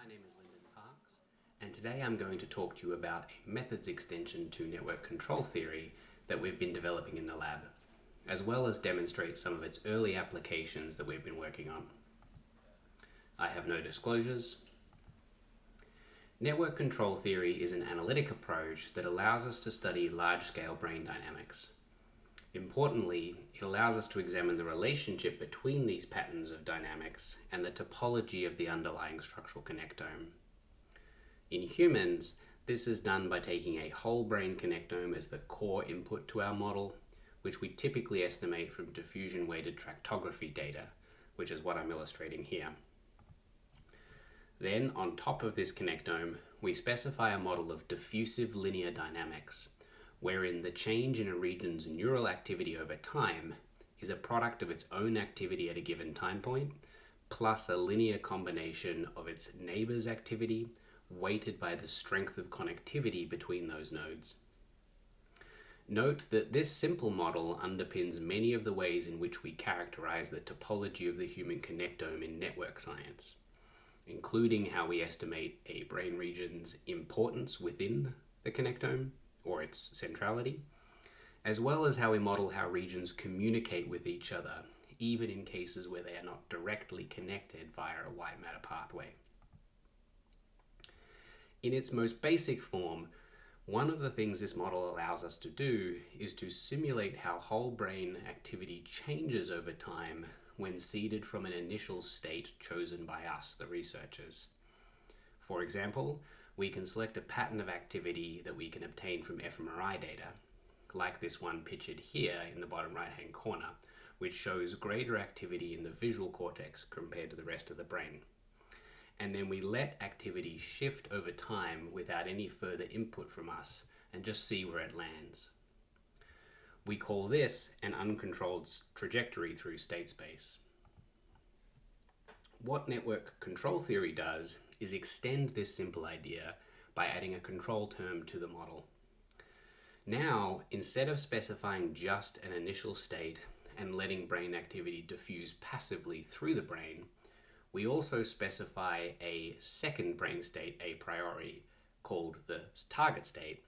name is Linden Parkes, and today I'm going to talk to you about a methods extension to network control theory that we've been developing in the lab, as well as demonstrate some of its early applications that we've been working on. I have no disclosures. Network control theory is an analytic approach that allows us to study large-scale brain dynamics. Importantly, it allows us to examine the relationship between these patterns of dynamics and the topology of the underlying structural connectome. In humans, this is done by taking a whole brain connectome as the core input to our model, which we typically estimate from diffusion-weighted tractography data, which is what I'm illustrating here. Then, on top of this connectome, we specify a model of diffusive linear dynamics, wherein the change in a region's neural activity over time is a product of its own activity at a given time point, plus a linear combination of its neighbor's activity, weighted by the strength of connectivity between those nodes. Note that this simple model underpins many of the ways in which we characterize the topology of the human connectome in network science, including how we estimate a brain region's importance within the connectome, or its centrality, as well as how we model how regions communicate with each other, even in cases where they are not directly connected via a white matter pathway. In its most basic form, one of the things this model allows us to do is to simulate how whole brain activity changes over time when seeded from an initial state chosen by us, the researchers. For example, we can select a pattern of activity that we can obtain from fMRI data, like this one pictured here in the bottom right-hand corner, which shows greater activity in the visual cortex compared to the rest of the brain. And then we let activity shift over time without any further input from us and just see where it lands. We call this an uncontrolled trajectory through state space. What network control theory does is extend this simple idea by adding a control term to the model. Now, instead of specifying just an initial state and letting brain activity diffuse passively through the brain, we also specify a second brain state a priori called the target state,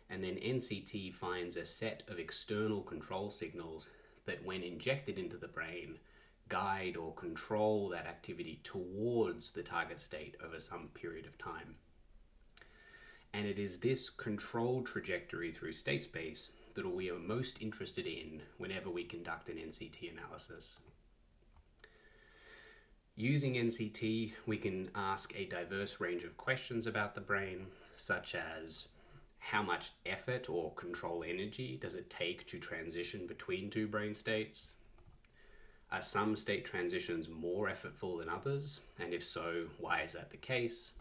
and then NCT finds a set of external control signals that, when injected into the brain, guide or control that activity towards the target state over some period of time. And it is this controlled trajectory through state space that we are most interested in whenever we conduct an NCT analysis. Using NCT, we can ask a diverse range of questions about the brain, such as how much effort or control energy does it take to transition between two brain states? Are some state transitions more effortful than others? And if so, why is that the case?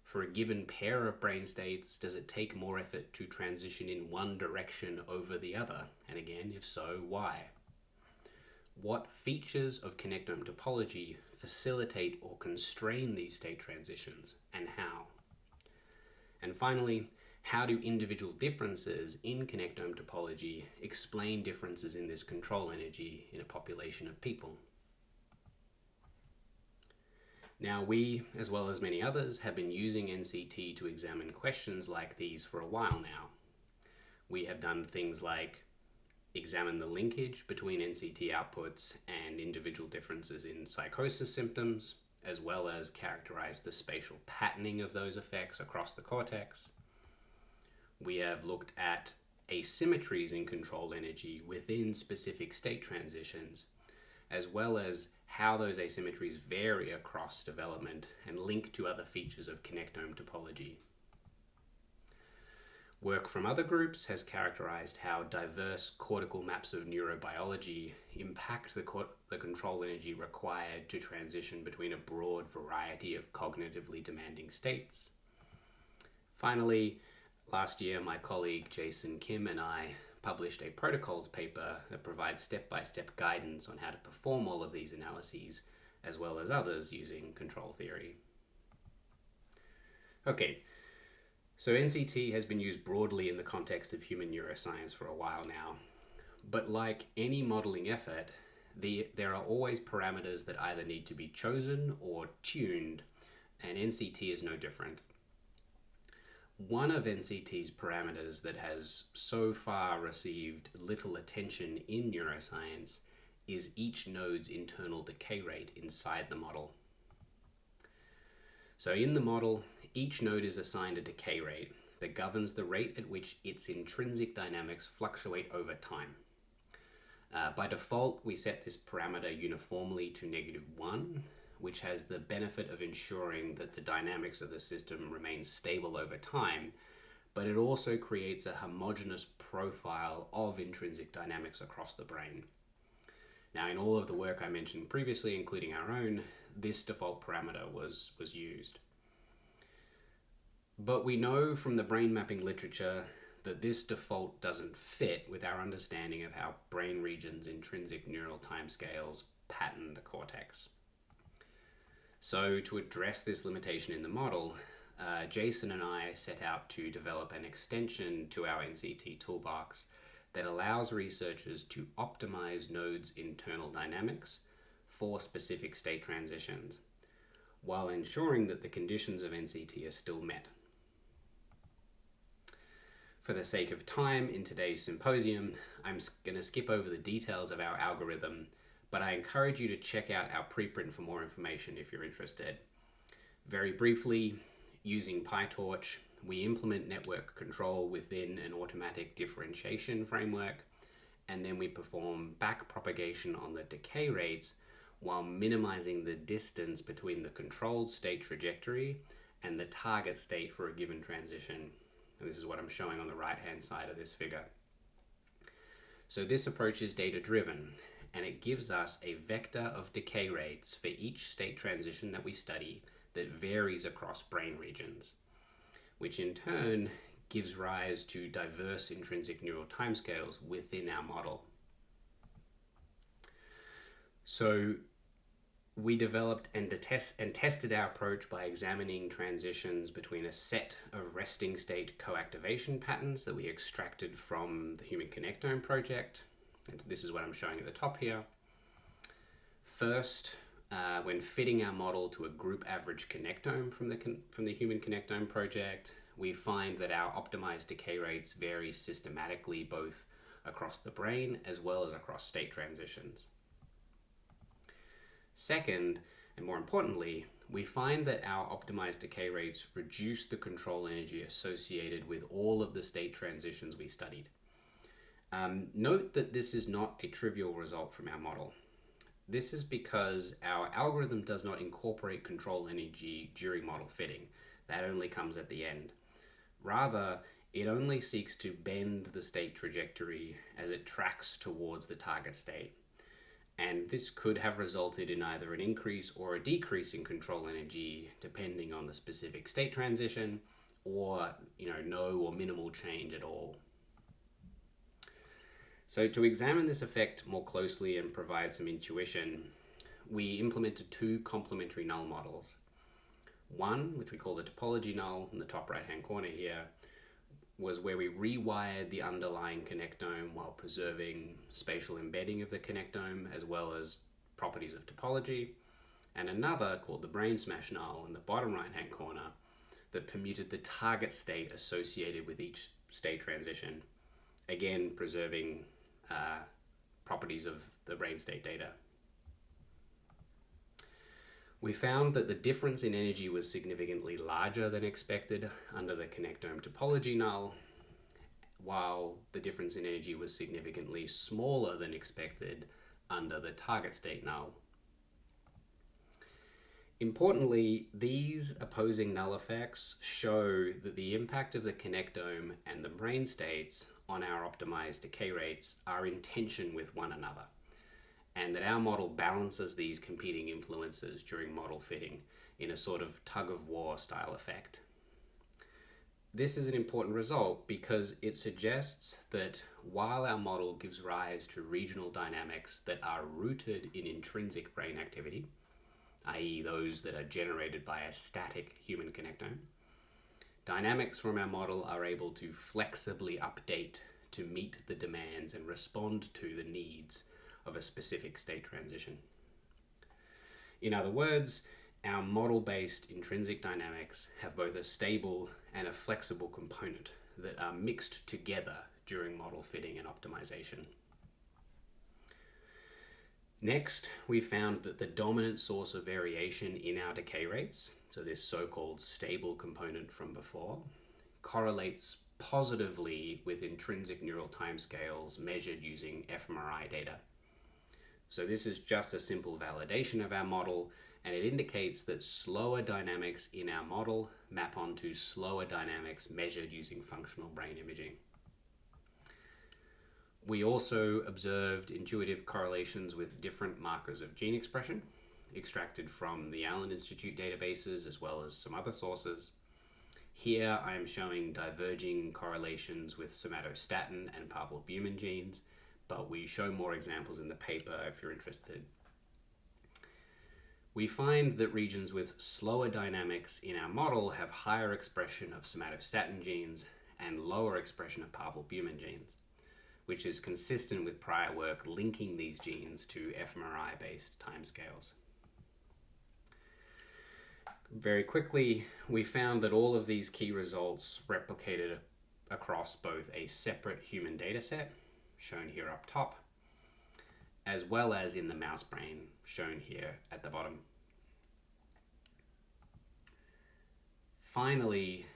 For a given pair of brain states, does it take more effort to transition in one direction over the other? And again, if so, why? What features of connectome topology facilitate or constrain these state transitions, and how? And finally, how do individual differences in connectome topology explain differences in this control energy in a population of people? Now, we, as well as many others, have been using NCT to examine questions like these for a while now. We have done things like examine the linkage between NCT outputs and individual differences in psychosis symptoms, as well as characterize the spatial patterning of those effects across the cortex. We have looked at asymmetries in control energy within specific state transitions, as well as how those asymmetries vary across development and link to other features of connectome topology. Work from other groups has characterized how diverse cortical maps of neurobiology impact the control energy required to transition between a broad variety of cognitively demanding states. Finally, last year, my colleague Jason Kim and I published a protocols paper that provides step-by-step guidance on how to perform all of these analyses, as well as others using control theory. Okay, so NCT has been used broadly in the context of human neuroscience for a while now, but like any modeling effort, there are always parameters that either need to be chosen or tuned and NCT is no different. One of NCT's parameters that has so far received little attention in neuroscience is each node's internal decay rate inside the model. So in the model, each node is assigned a decay rate that governs the rate at which its intrinsic dynamics fluctuate over time. By default, we set this parameter uniformly to -1, which has the benefit of ensuring that the dynamics of the system remain stable over time, but it also creates a homogeneous profile of intrinsic dynamics across the brain. Now, in all of the work I mentioned previously, including our own, this default parameter was used. But we know from the brain mapping literature that this default doesn't fit with our understanding of how brain regions' intrinsic neural timescales pattern the cortex. So to address this limitation in the model, Jason and I set out to develop an extension to our NCT toolbox that allows researchers to optimize nodes' internal dynamics for specific state transitions, while ensuring that the conditions of NCT are still met. For the sake of time in today's symposium, I'm going to skip over the details of our algorithm, but I encourage you to check out our preprint for more information if you're interested. Very briefly, using PyTorch, we implement network control within an automatic differentiation framework, and then we perform backpropagation on the decay rates while minimizing the distance between the controlled state trajectory and the target state for a given transition. And this is what I'm showing on the right-hand side of this figure. So this approach is data-driven, and it gives us a vector of decay rates for each state transition that we study that varies across brain regions, which in turn gives rise to diverse intrinsic neural timescales within our model. So we developed and tested our approach by examining transitions between a set of resting state coactivation patterns that we extracted from the Human Connectome project. And this is what I'm showing at the top here. First, when fitting our model to a group average connectome from the Human Connectome project, we find that our optimized decay rates vary systematically both across the brain as well as across state transitions. Second, and more importantly, we find that our optimized decay rates reduce the control energy associated with all of the state transitions we studied. Note that this is not a trivial result from our model. This is because our algorithm does not incorporate control energy during model fitting. That only comes at the end. Rather, it only seeks to bend the state trajectory as it tracks towards the target state. And this could have resulted in either an increase or a decrease in control energy depending on the specific state transition, or no or minimal change at all. So to examine this effect more closely and provide some intuition, we implemented two complementary null models. One, which we call the topology null in the top right hand corner here, was where we rewired the underlying connectome while preserving spatial embedding of the connectome as well as properties of topology, and another called the brain smash null in the bottom right hand corner that permuted the target state associated with each state transition, again preserving properties of the brain state data. We found that the difference in energy was significantly larger than expected under the connectome topology null, while the difference in energy was significantly smaller than expected under the target state null. Importantly, these opposing null effects show that the impact of the connectome and the brain states on our optimized decay rates are in tension with one another, and that our model balances these competing influences during model fitting in a sort of tug-of-war style effect. This is an important result because it suggests that while our model gives rise to regional dynamics that are rooted in intrinsic brain activity, i.e. those that are generated by a static human connectome, dynamics from our model are able to flexibly update to meet the demands and respond to the needs of a specific state transition. In other words, our model-based intrinsic dynamics have both a stable and a flexible component that are mixed together during model fitting and optimization. Next, we found that the dominant source of variation in our decay rates, so this so-called stable component from before, correlates positively with intrinsic neural timescales measured using fMRI data. So this is just a simple validation of our model, and it indicates that slower dynamics in our model map onto slower dynamics measured using functional brain imaging. We also observed intuitive correlations with different markers of gene expression, extracted from the Allen Institute databases as well as some other sources. Here I am showing diverging correlations with somatostatin and parvalbumin genes, but we show more examples in the paper if you're interested. We find that regions with slower dynamics in our model have higher expression of somatostatin genes and lower expression of parvalbumin genes, which is consistent with prior work linking these genes to fMRI-based timescales. Very quickly, we found that all of these key results replicated across both a separate human dataset, shown here up top, as well as in the mouse brain, shown here at the bottom. Finally,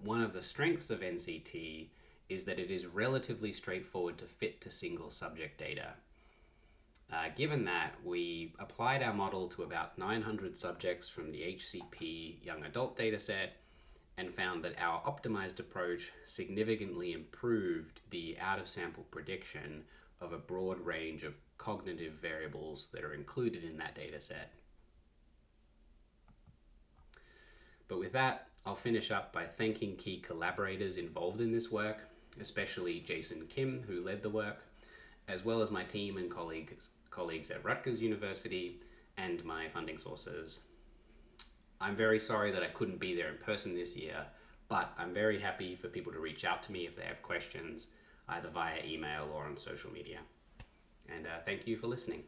one of the strengths of NCT is that it is relatively straightforward to fit to single subject data. Given that, we applied our model to about 900 subjects from the HCP young adult dataset and found that our optimized approach significantly improved the out-of-sample prediction of a broad range of cognitive variables that are included in that dataset. But with that, I'll finish up by thanking key collaborators involved in this work, especially Jason Kim, who led the work, as well as my team and colleagues at Rutgers University and my funding sources. I'm very sorry that I couldn't be there in person this year, but I'm very happy for people to reach out to me if they have questions, either via email or on social media. And thank you for listening.